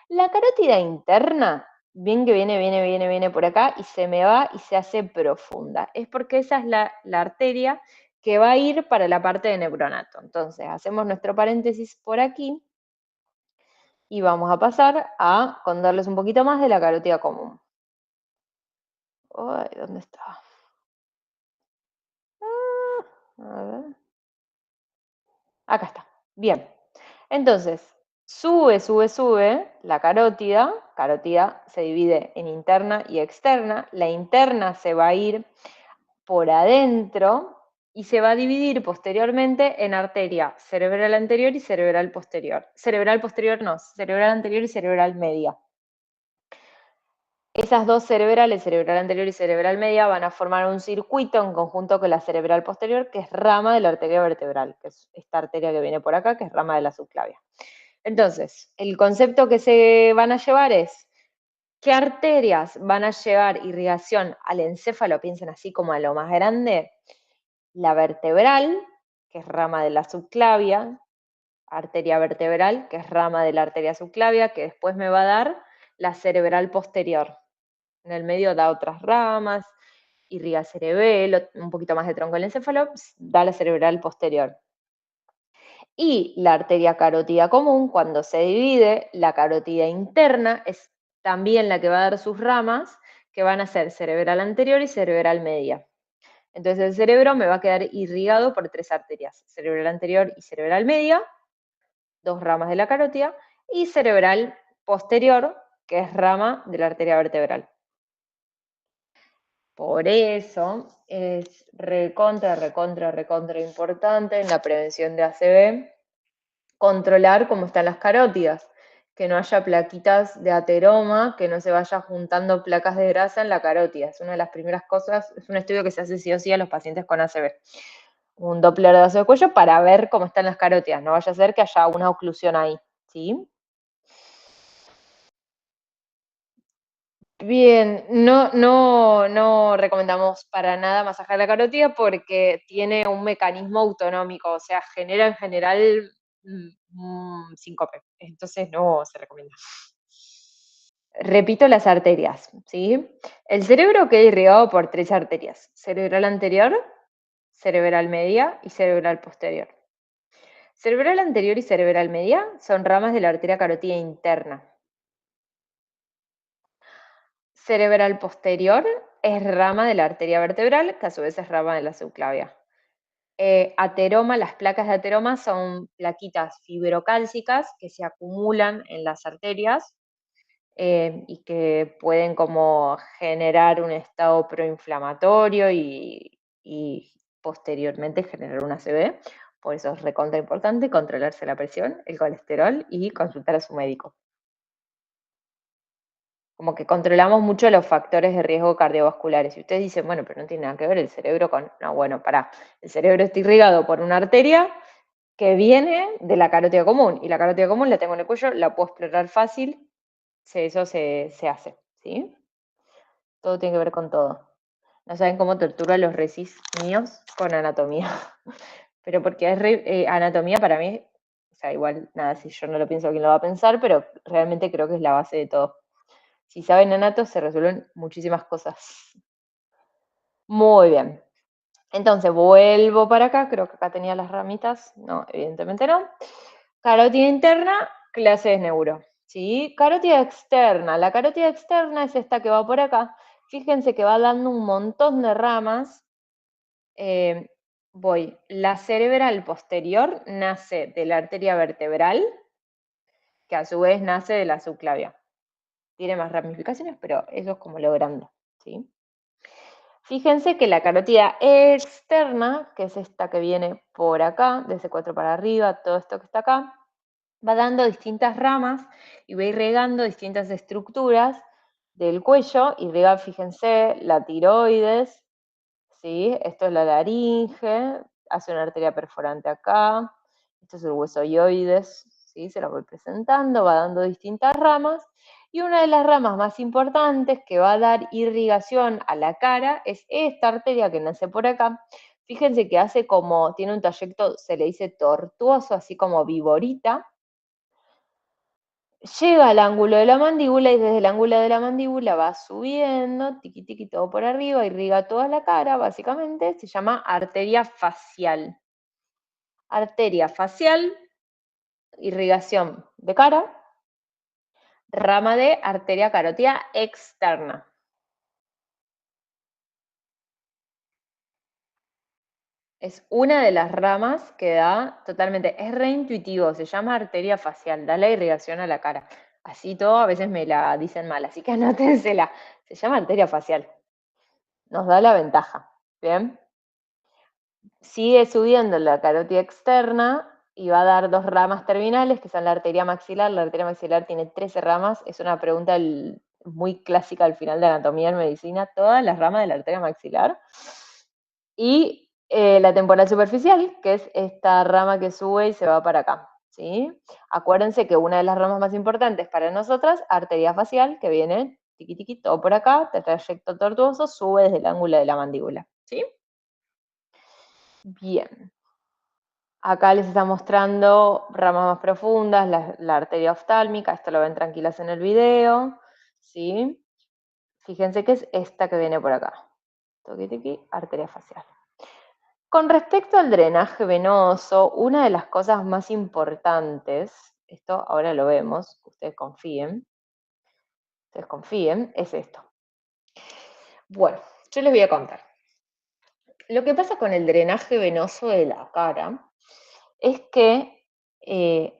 La carótida interna, bien que viene por acá y se me va y se hace profunda. Es porque esa es la arteria que va a ir para la parte de neuronato. Entonces, hacemos nuestro paréntesis por aquí y vamos a pasar a contarles un poquito más de la carótida común. Ay, ¿dónde está? A ver. Acá está. Bien. Entonces, sube la carótida. Carótida se divide en interna y externa. La interna se va a ir por adentro y se va a dividir posteriormente en arteria cerebral anterior y cerebral posterior. Cerebral posterior no, cerebral anterior y cerebral media. Esas dos cerebrales, cerebral anterior y cerebral media, van a formar un circuito en conjunto con la cerebral posterior, que es rama de la arteria vertebral, que es esta arteria que viene por acá, que es rama de la subclavia. Entonces, el concepto que se van a llevar es, ¿qué arterias van a llevar irrigación al encéfalo? Piensen así como a lo más grande. La vertebral, que es rama de la subclavia, arteria vertebral, que es rama de la arteria subclavia, que después me va a dar la cerebral posterior. En el medio da otras ramas, irriga el cerebelo, un poquito más de tronco del encéfalo, da la cerebral posterior. Y la arteria carótida común, cuando se divide, la carótida interna es también la que va a dar sus ramas, que van a ser cerebral anterior y cerebral media. Entonces el cerebro me va a quedar irrigado por 3 arterias, cerebral anterior y cerebral media, 2 ramas de la carótida, y cerebral posterior, que es rama de la arteria vertebral. Por eso es recontra importante en la prevención de ACV controlar cómo están las carótidas, que no haya plaquitas de ateroma, que no se vaya juntando placas de grasa en la carótida. Es una de las primeras cosas, es un estudio que se hace sí o sí a los pacientes con ACV. Un Doppler de vaso de cuello para ver cómo están las carótidas, no vaya a ser que haya una oclusión ahí, ¿sí? Bien, no recomendamos para nada masajar la carótida porque tiene un mecanismo autonómico, o sea, genera en general síncope, entonces no se recomienda. Repito las arterias, ¿sí? El cerebro queda irrigado por 3 arterias, cerebral anterior, cerebral media y cerebral posterior. Cerebral anterior y cerebral media son ramas de la arteria carótida interna. Cerebral posterior es rama de la arteria vertebral, que a su vez es rama de la subclavia. Ateroma, las placas de ateroma son plaquitas fibrocálcicas que se acumulan en las arterias y que pueden como generar un estado proinflamatorio y posteriormente generar una ACV. Por eso es recontra importante controlarse la presión, el colesterol y consultar a su médico. como que controlamos mucho los factores de riesgo cardiovasculares. Y ustedes dicen, bueno, pero no tiene nada que ver el cerebro con... No, bueno, pará, el cerebro está irrigado por una arteria que viene de la carótida común, y la carótida común la tengo en el cuello, la puedo explorar fácil, eso se hace, ¿sí? Todo tiene que ver con todo. No saben cómo tortura a los resis míos con anatomía. Pero porque es anatomía para mí, o sea, igual, nada, si yo no lo pienso, ¿quién lo va a pensar? Pero realmente creo que es la base de todo. Si saben anato, se resuelven muchísimas cosas. Muy bien. Entonces, vuelvo para acá, creo que acá tenía las ramitas. No, evidentemente no. Carótida interna, clase de neuro. ¿Sí? Carótida externa. La carótida externa es esta que va por acá. Fíjense que va dando un montón de ramas. La cerebral posterior nace de la arteria vertebral, que a su vez nace de la subclavia. Tiene más ramificaciones, pero eso es como lo grande, ¿sí? Fíjense que la carótida externa, que es esta que viene por acá, de C4 para arriba, todo esto que está acá, va dando distintas ramas y va irrigando distintas estructuras del cuello. Irriga, fíjense, la tiroides, ¿sí? Esto es la laringe, hace una arteria perforante acá, esto es el hueso ioides, ¿sí? Se lo voy presentando, va dando distintas ramas, y una de las ramas más importantes que va a dar irrigación a la cara es esta arteria que nace por acá. Fíjense que hace como, tiene un trayecto, se le dice tortuoso, así como viborita. Llega al ángulo de la mandíbula y desde el ángulo de la mandíbula va subiendo, tiqui tiqui, todo por arriba, irriga toda la cara, básicamente, se llama arteria facial. Arteria facial, irrigación de cara, rama de arteria carótida externa. Es una de las ramas que da totalmente, es reintuitivo, se llama arteria facial, da la irrigación a la cara. Así todo, a veces me la dicen mal, así que anótensela. Se llama arteria facial. Nos da la ventaja, ¿bien? Sigue subiendo la carótida externa y va a dar dos ramas terminales, que son la arteria maxilar. La arteria maxilar tiene 13 ramas, es una pregunta muy clásica al final de anatomía en medicina, todas las ramas de la arteria maxilar. Y la temporal superficial, que es esta rama que sube y se va para acá, ¿sí? Acuérdense que una de las ramas más importantes para nosotras, arteria facial, que viene tiqui tiqui, todo por acá, de trayecto tortuoso, sube desde el ángulo de la mandíbula, ¿sí? Bien. Acá les está mostrando ramas más profundas, la arteria oftálmica, esto lo ven tranquilas en el video, ¿sí? Fíjense que es esta que viene por acá. Tiqui tiqui, arteria facial. Con respecto al drenaje venoso, una de las cosas más importantes, esto ahora lo vemos, ustedes confíen, es esto. Bueno, yo les voy a contar. Lo que pasa con el drenaje venoso de la cara es que,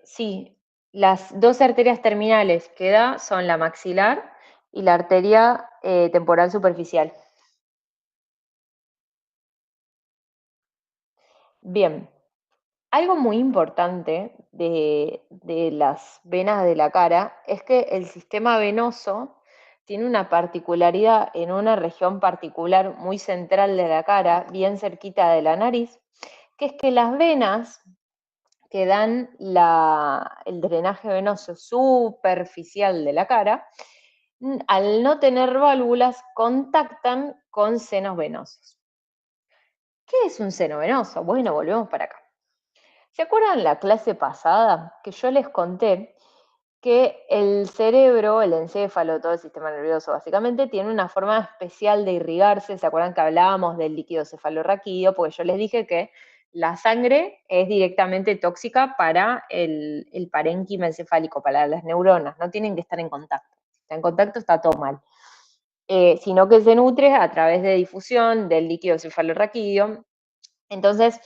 sí, las dos arterias terminales que da son la maxilar y la arteria temporal superficial. Bien, algo muy importante de las venas de la cara es que el sistema venoso tiene una particularidad en una región particular muy central de la cara, bien cerquita de la nariz, que es que las venas que dan el drenaje venoso superficial de la cara, al no tener válvulas, contactan con senos venosos. ¿Qué es un seno venoso? Bueno, volvemos para acá. ¿Se acuerdan la clase pasada que yo les conté que el cerebro, el encéfalo, todo el sistema nervioso básicamente, tiene una forma especial de irrigarse? ¿Se acuerdan que hablábamos del líquido cefalorraquídeo? Porque yo les dije que la sangre es directamente tóxica para el parénquima encefálico, para las neuronas, no tienen que estar en contacto. Si está en contacto está todo mal. Sino que se nutre a través de difusión del líquido cefalorraquídeo. Entonces,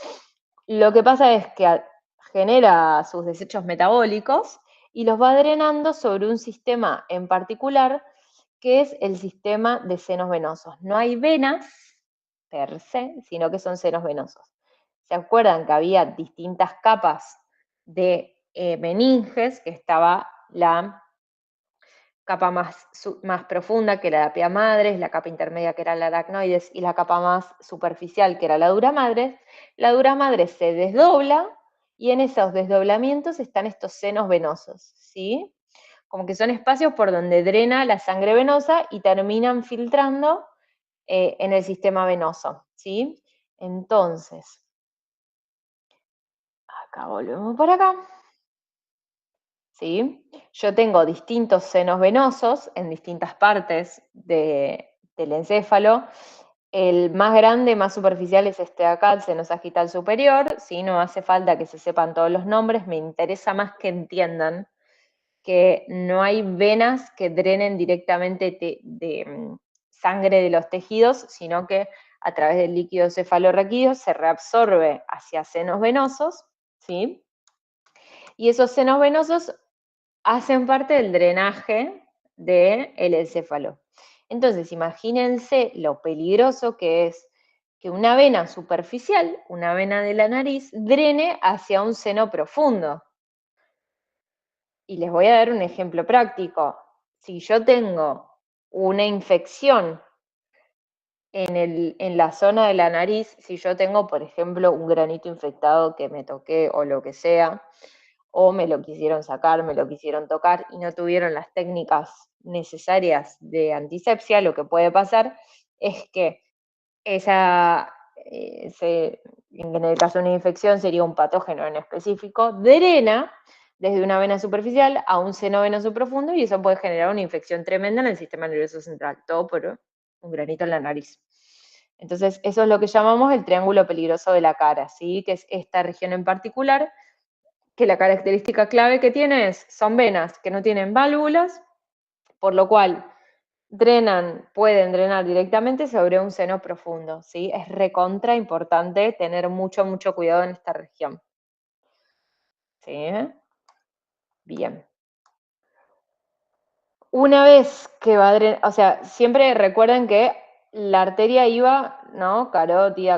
lo que pasa es que genera sus desechos metabólicos y los va drenando sobre un sistema en particular, que es el sistema de senos venosos. No hay venas per se, sino que son senos venosos. ¿Se acuerdan que había distintas capas de meninges? Que estaba la capa más profunda, que era la pia madres, la capa intermedia, que era la aracnoides, y la capa más superficial, que era la dura madres. La dura madres se desdobla, y en esos desdoblamientos están estos senos venosos, ¿sí? Como que son espacios por donde drena la sangre venosa y terminan filtrando en el sistema venoso, ¿sí? Entonces, acá volvemos por acá. ¿Sí? Yo tengo distintos senos venosos en distintas partes del encéfalo. El más grande, más superficial es este de acá, el seno sagital superior. ¿Sí? No hace falta que se sepan todos los nombres, me interesa más que entiendan que no hay venas que drenen directamente de sangre de los tejidos, sino que a través del líquido cefalorraquídeo se reabsorbe hacia senos venosos, ¿sí? Y esos senos venosos hacen parte del drenaje del encéfalo. Entonces, imagínense lo peligroso que es que una vena superficial, una vena de la nariz, drene hacia un seno profundo. Y les voy a dar un ejemplo práctico. Si yo tengo una infección en la zona de la nariz, si yo tengo, por ejemplo, un granito infectado que me toqué o lo que sea, o me lo quisieron sacar, me lo quisieron tocar y no tuvieron las técnicas necesarias de antisepsia, lo que puede pasar es que en el caso de una infección sería un patógeno en específico, drena desde una vena superficial a un seno venoso profundo y eso puede generar una infección tremenda en el sistema nervioso central, todo por un granito en la nariz. Entonces, eso es lo que llamamos el triángulo peligroso de la cara, ¿sí? Que es esta región en particular, que la característica clave que tiene son venas que no tienen válvulas, por lo cual pueden drenar directamente sobre un seno profundo, ¿sí? Es recontra importante tener mucho, mucho cuidado en esta región. ¿Sí? Bien. Una vez que va a drenar, o sea, siempre recuerden que la arteria iba, ¿no? Carótida,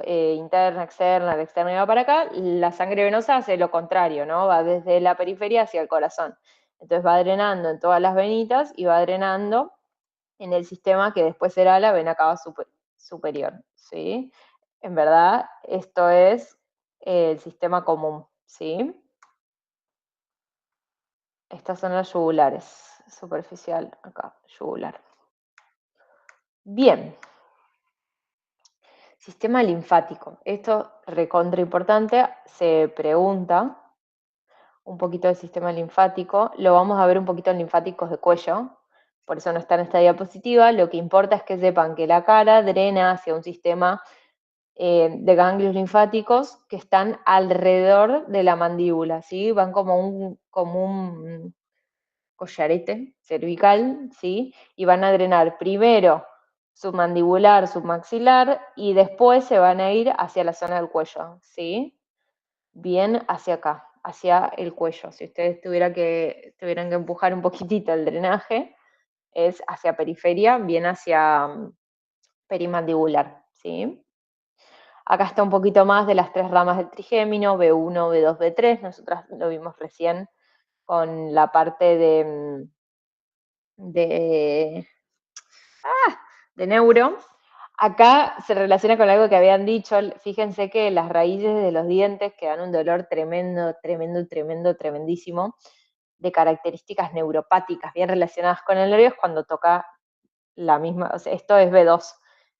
interna, externa, la externa iba para acá, la sangre venosa hace lo contrario, ¿no? Va desde la periferia hacia el corazón. Entonces va drenando en todas las venitas y va drenando en el sistema que después será la vena cava superior, ¿sí? En verdad, esto es el sistema común, ¿sí? Estas son las yugulares, superficial, acá, yugular. Bien. Sistema linfático. Esto recontra importante, se pregunta un poquito del sistema linfático. Lo vamos a ver un poquito en linfáticos de cuello, por eso no está en esta diapositiva. Lo que importa es que sepan que la cara drena hacia un sistema de ganglios linfáticos que están alrededor de la mandíbula, ¿sí? Van como un collarete cervical, ¿sí? Y van a drenar primero submandibular, submaxilar, y después se van a ir hacia la zona del cuello, ¿sí? Bien hacia acá, hacia el cuello. Si ustedes tuvieran que empujar un poquitito el drenaje, es hacia periferia, bien hacia perimandibular, ¿sí? Acá está un poquito más de las 3 ramas del trigémino, B1, B2, B3. Nosotras lo vimos recién con la parte de neuro. Acá se relaciona con algo que habían dicho. Fíjense que las raíces de los dientes que dan un dolor tremendo, tremendo, tremendo, tremendísimo, de características neuropáticas bien relacionadas con el nervio, es cuando toca la misma, o sea, esto es B2,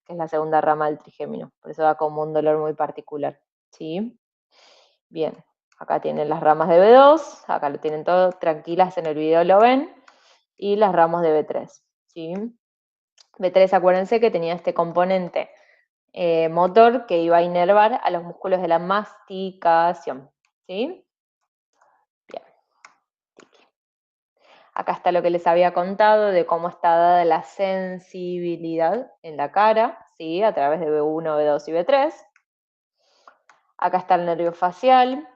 que es la segunda rama del trigémino, por eso da como un dolor muy particular, ¿sí? Bien, acá tienen las ramas de B2, acá lo tienen todo, tranquilas, en el video lo ven, y las ramas de B3, ¿sí? B3, acuérdense que tenía este componente motor que iba a inervar a los músculos de la masticación, ¿sí? Bien. Acá está lo que les había contado de cómo está dada la sensibilidad en la cara, ¿sí? A través de B1, B2 y B3. Acá está el nervio facial.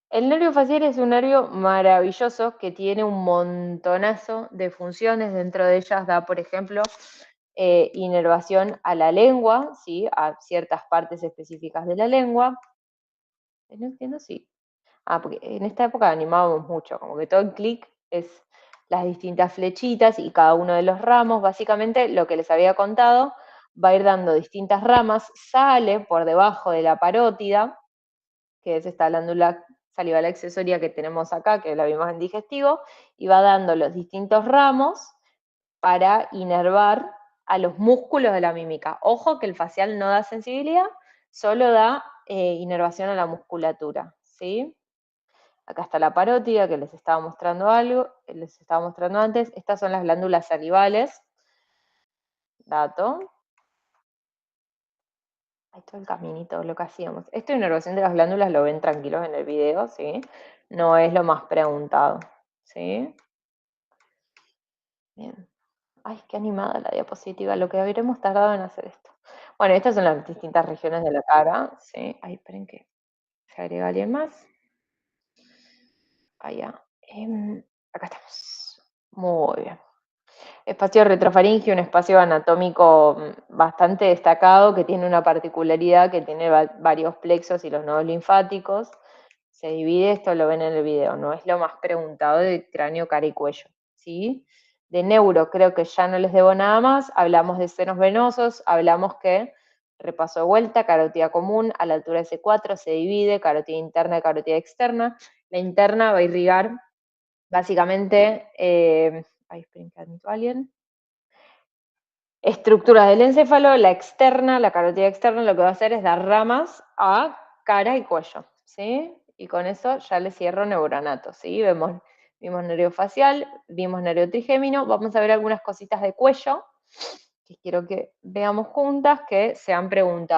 El nervio facial es un nervio maravilloso que tiene un montonazo de funciones. Dentro de ellas da, por ejemplo, inervación a la lengua, ¿sí? A ciertas partes específicas de la lengua. No entiendo, sí. Porque en esta época animábamos mucho, como que todo el clic es las distintas flechitas y cada uno de los ramos, básicamente lo que les había contado, va a ir dando distintas ramas, sale por debajo de la parótida, que es esta glándula salival accesoria que tenemos acá, que la vimos en digestivo, y va dando los distintos ramos para inervar a los músculos de la mímica. Ojo que el facial no da sensibilidad, solo da inervación a la musculatura, ¿sí? Acá está la parótida, que les estaba mostrando les estaba mostrando antes. Estas son las glándulas salivales. Dato. Ahí está el caminito, lo que hacíamos. Esto de inervación de las glándulas lo ven tranquilos en el video, ¿sí? No es lo más preguntado, ¿sí? Bien. Ay, qué animada la diapositiva, lo que habremos tardado en hacer esto. Bueno, estas son las distintas regiones de la cara, ¿sí? Ay, esperen que se agrega alguien más. Allá. Acá estamos. Muy bien. Espacio retrofaringio, un espacio anatómico bastante destacado que tiene una particularidad que tiene varios plexos y los nodos linfáticos. Se divide, esto lo ven en el video, no es lo más preguntado de cráneo, cara y cuello, ¿sí? De neuro creo que ya no les debo nada más, hablamos de senos venosos, hablamos que, repaso de vuelta, carótida común, a la altura de C4 se divide, carótida interna y carótida externa. La interna va a irrigar básicamente, ay, esperen que admito a alguien. Estructuras del encéfalo, la externa, la carótida externa, lo que va a hacer es dar ramas a cara y cuello, ¿sí? Y con eso ya le cierro neuronato, ¿sí? Vimos nervio facial, vimos nervio trigémino, vamos a ver algunas cositas de cuello que quiero que veamos juntas que se han preguntado.